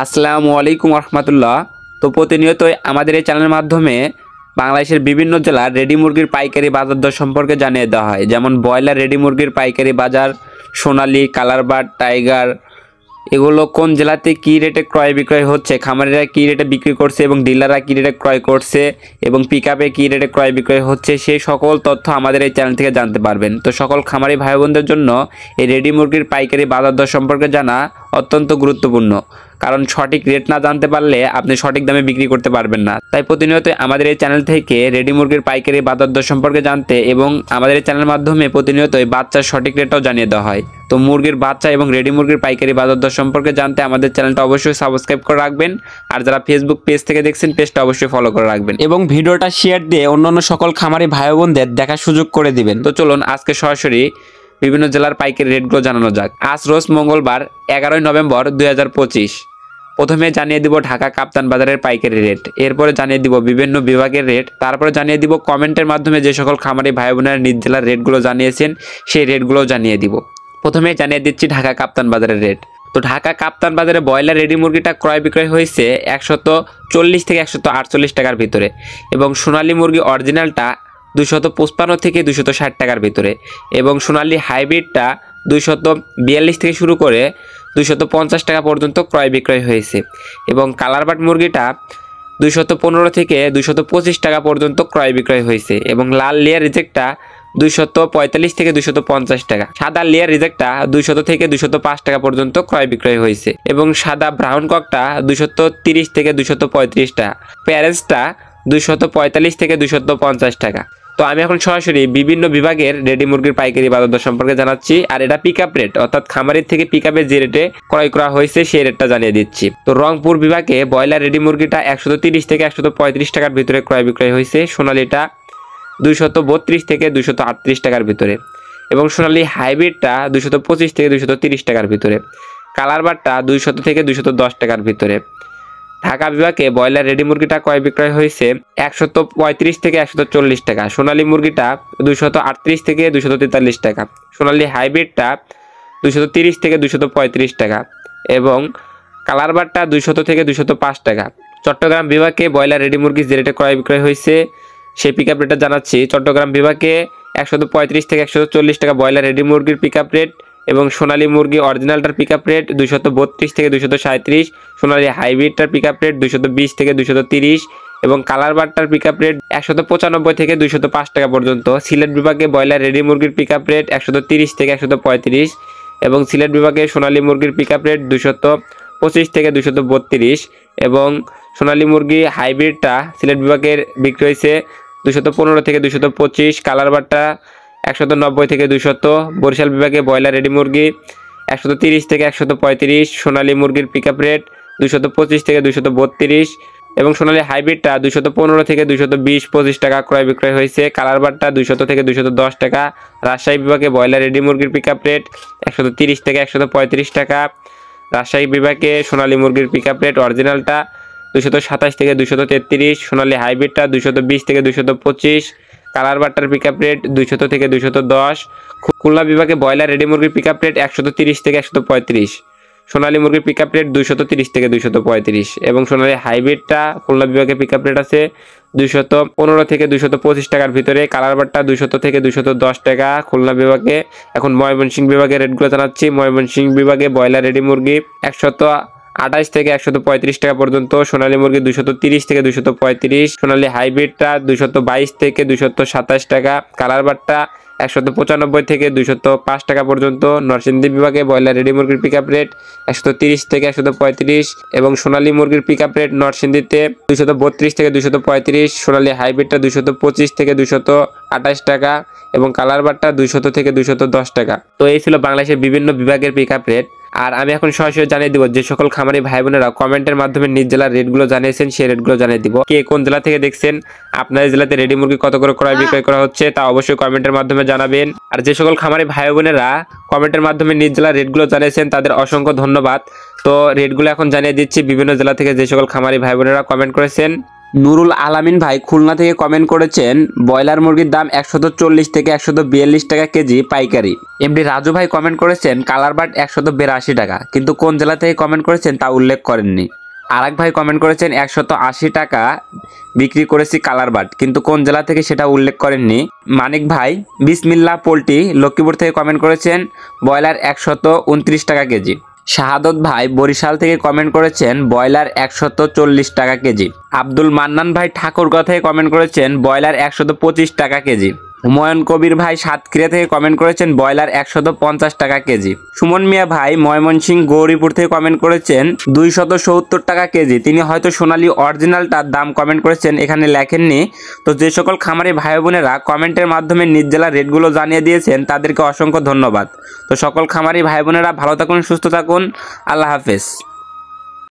আসসালামু আলাইকুম রহমতুল্লাহ। তো প্রতিনিয়তই আমাদের এই চ্যানেলের মাধ্যমে বাংলাদেশের বিভিন্ন জেলার রেডি মুরগির পাইকারি বাজার দর সম্পর্কে জানিয়ে দেওয়া হয়। যেমন ব্রয়লার রেডি মুরগির পাইকারি বাজার, সোনালী, কালার বার্ড, টাইগার, এগুলো কোন জেলাতে কী রেটে ক্রয় বিক্রয় হচ্ছে, খামারিরা কী রেটে বিক্রি করছে এবং ডিলাররা কী রেটে ক্রয় করছে এবং পিক আপে কী রেটে ক্রয় বিক্রয় হচ্ছে, সেই সকল তথ্য আমাদের এই চ্যানেল থেকে জানতে পারবেন। তো সকল খামারি ভাই বোনদের জন্য এই রেডি মুরগির পাইকারি বাজার দর সম্পর্কে জানা অত্যন্ত গুরুত্বপূর্ণ, কারণ সঠিক রেট না জানতে পারলে আপনি সঠিক দামে বিক্রি করতে পারবেন না। তাই প্রতিনিয়ত আমাদের এই চ্যানেল থেকে রেডি মুরগির পাইকারি বাজার দর সম্পর্কে জানতে এবং আমাদের এই চ্যানেলের মাধ্যমে প্রতিনিয়তই বাচ্চার সঠিক রেটটাও জানিয়ে দেওয়া হয়। তো মুরগির বাচ্চা এবং রেডি মুরগির পাইকারি বাজার দর সম্পর্কে জানতে আমাদের চ্যানেলটা অবশ্যই সাবস্ক্রাইব করে রাখবেন, আর যারা ফেসবুক পেজ থেকে দেখছেন পেজটা অবশ্যই ফলো করে রাখবেন এবং ভিডিওটা শেয়ার দিয়ে অন্যান্য সকল খামারি ভাই বোনদের দেখার সুযোগ করে দিবেন। তো চলুন আজকে সরাসরি বিভিন্ন জেলার পাইকারি রেটগুলো জানানো যাক। আজ রোজ মঙ্গলবার 11 নভেম্বর 2025। প্রথমে জানিয়ে দিব ঢাকা কাপ্তান বাজারের পাইকারি রেট, এরপরে জানিয়ে দিব বিভিন্ন বিভাগের রেট, তারপরে জানিয়ে দিব কমেন্টের মাধ্যমে যে সকল খামারি ভাই বোনেরা নিজ জেলার রেটগুলো জানিয়েছেন সেই রেটগুলোও জানিয়ে দিব। প্রথমে জানিয়ে দিচ্ছি ঢাকা কাপ্তান বাজারের রেট। তো ঢাকা কাপ্তান বাজারে ব্রয়লার রেডি মুরগিটা ক্রয় বিক্রয় হয়েছে 140 থেকে 148 টাকার ভিতরে এবং সোনালী মুরগি অরিজিনালটা 255 থেকে 260 টাকার ভিতরে এবং সোনালী হাইব্রিডটা 242 থেকে শুরু করে 250 টাকা পর্যন্ত ক্রয় বিক্রয় হয়েছে এবং কালার বাট মুরগিটা 215 থেকে 225 টাকা পর্যন্ত ক্রয় বিক্রয় হয়েছে এবং লাল লেয়ার রিজেক্টটা 245 থেকে 250 টাকা, সাদা লেয়ার রিজেক্টটা 200 থেকে 205 টাকা পর্যন্ত ক্রয় বিক্রয় হয়েছে এবং সাদা ব্রাউন ককটা 230 থেকে 235 টাকা, প্যারেন্টসটা 245 থেকে 250 টাকা। তো আমি এখন সরাসরি বিভিন্ন বিভাগের রেডি মুরগির পাইকারি বাজার দর সম্পর্কে জানাচ্ছি, আর এটা পিক আপ রেট, অর্থাৎ খামারের থেকে পিক আপে যে রেটে ক্রয় করা হয়েছে সেই রেটটা জানিয়ে দিচ্ছি। তো রংপুর বিভাগে ব্রয়লার রেডি মুরগিটা 130 থেকে 135 টাকার ভিতরে ক্রয় বিক্রয় হয়েছে, সোনালীটা 232 থেকে 238 টাকার ভিতরে এবং সোনালী হাইব্রিডটা 225 থেকে 230 টাকার ভিতরে, কালার বারটা 200 থেকে 210 টাকার ভিতরে। ঢাকা বিভাগে ব্রয়লার রেডি মুরগিটা ক্রয় বিক্রয় হয়েছে 135 থেকে 140 টাকা, সোনালী মুরগিটা 238 থেকে 243 টাকা, সোনালী হাইব্রিডটা 230 থেকে 235 টাকা এবং কালার বারটা 200 থেকে 205 টাকা। চট্টগ্রাম বিভাগে ব্রয়লার রেডি মুরগি যে রেটে ক্রয় বিক্রয় হয়েছে সেই পিক আপ রেটটা জানাচ্ছি। চট্টগ্রাম বিভাগে 135 থেকে 140 টাকা ব্রয়লার রেডি মুরগির পিক আপ রেট এবং সোনালী মুরগি অরিজিনালটার পিক আপ রেট 232 থেকে 237, সোনালী হাইব্রিডটার পিক আপ রেট 220 থেকে 230 এবং কালার বারটার পিক আপ রেট 195 থেকে 205 টাকা পর্যন্ত। সিলেট বিভাগে ব্রয়লার রেডি মুরগির পিক আপ রেট 130 থেকে 135 এবং সিলেট বিভাগে সোনালী মুরগির পিক আপ রেট 225 থেকে 232 এবং সোনালী মুরগি হাইব্রিডটা সিলেট বিভাগের বিক্রি হয়েছে 215 থেকে 225, কালার বারটা 190 থেকে 200। বরিশাল বিভাগে ব্রয়লার রেডি মুরগি 130 থেকে 135, সোনালী মুরগির পিক আপ রেট 225 থেকে 232 এবং সোনালী হাইব্রিডটা 215 থেকে 220-25 টাকা ক্রয় বিক্রয় হয়েছে, কালার বারটা 200 থেকে 210 টাকা। রাজশাহী বিভাগে ব্রয়লার রেডি মুরগির পিক আপ রেট 130 থেকে 135 টাকা, রাজশাহী বিভাগে সোনালী মুরগির পিক আপ রেট অরিজিনালটা 227 থেকে 233, সোনালী হাইব্রিডটা 220 থেকে 225, কালার বারটার পিক আপ রেট 200 থেকে 210। খুলনা বিভাগে ব্রয়লার রেডি মুরগির পিক আপ রেট 130 থেকে 135, সোনালী মুরগির পিক আপ রেট 230 থেকে 235 এবং সোনালী হাইব্রিডটা খুলনা বিভাগে পিক আপ রেট আছে 215 থেকে 225 টাকার ভিতরে, কালার বারটা 200 থেকে 210 টাকা খুলনা বিভাগে। এখন ময়মনসিংহ বিভাগের রেটগুলো জানাচ্ছি। ময়মনসিংহ বিভাগে ব্রয়লার রেডি মুরগি 128 থেকে 135 টাকা পর্যন্ত, সোনালী মুরগি 230 থেকে 235, সোনালী হাইব্রিডটা 222 থেকে 227 টাকা, কালার বারটা 195 থেকে 205 টাকা পর্যন্ত। নরসিংদী বিভাগে ব্রয়লার রেডি মুরগির পিক আপ রেট 130 থেকে 135 এবং সোনালী মুরগির পিক আপ রেট নরসিংদীতে 232 থেকে 235, সোনালী হাইব্রিডটা 225 থেকে 228 টাকা এবং কালার বারটা 200 থেকে 210 টাকা। তো এই ছিল বাংলাদেশের বিভিন্ন বিভাগের পিক আপ রেট। আর আমি এখন সরাসরি জানিয়ে দিব যে সকল খামারি ভাই বোনেরা কমেন্টের মাধ্যমে নিজ জেলার রেটগুলো জানিয়েছেন সেই রেটগুলো জানিয়ে দিব। কে কোন জেলা থেকে দেখছেন, আপনার জেলাতে রেডি মুরগি কত করে ক্রয় বিক্রয় করা হচ্ছে তা অবশ্যই কমেন্টের মাধ্যমে জানাবেন। আর যে সকল খামারি ভাই বোনেরা কমেন্টের মাধ্যমে নিজ জেলার রেটগুলো জানিয়েছেন তাদের অসংখ্য ধন্যবাদ। তো রেটগুলো এখন জানিয়ে দিচ্ছি বিভিন্ন জেলা থেকে যে সকল খামারি ভাই বোনেরা কমেন্ট করেছেন। নুরুল আলামিন ভাই খুলনা থেকে কমেন্ট করেছেন ব্রয়লার মুরগির দাম 140 থেকে 142 টাকা কেজি পাইকারি। এমডি রাজু ভাই কমেন্ট করেছেন কালার বাট 182 টাকা, কিন্তু কোন জেলা থেকে কমেন্ট করেছেন তা উল্লেখ করেননি। আরেক ভাই কমেন্ট করেছেন 180 টাকা বিক্রি করেছি কালার বাট, কিন্তু কোন জেলা থেকে সেটা উল্লেখ করেননি। মানিক ভাই বিসমিল্লাহ পোল্ট্রি লক্ষ্মীপুর থেকে কমেন্ট করেছেন ব্রয়লার 129 টাকা কেজি। শাহাদত ভাই বরিশাল থেকে কমেন্ট করেছেন ব্রয়লার 140 টাকা কেজি। আব্দুল মান্নান ভাই ঠাকুরগাঁও থেকে কমেন্ট করেছেন ব্রয়লার 125 টাকা কেজি। হুমায়ুন কবির ভাই সাতক্ষীরা থেকে কমেন্ট করেছেন ব্রয়লার 150 টাকা কেজি। সুমন মিয়া ভাই ময়মনসিংহ গৌরীপুর থেকে কমেন্ট করেছেন 270 টাকা কেজি। তিনি হয়তো সোনালী অরিজিনালটার দাম কমেন্ট করেছেন, এখানে লেখেননি। তো যে সকল খামারি ভাই বোনেরা কমেন্টের মাধ্যমে নিজ জেলার রেটগুলো জানিয়ে দিয়েছেন তাদেরকে অসংখ্য ধন্যবাদ। তো সকল খামারি ভাই বোনেরা ভালো থাকুন, সুস্থ থাকুন, আল্লাহ হাফেজ।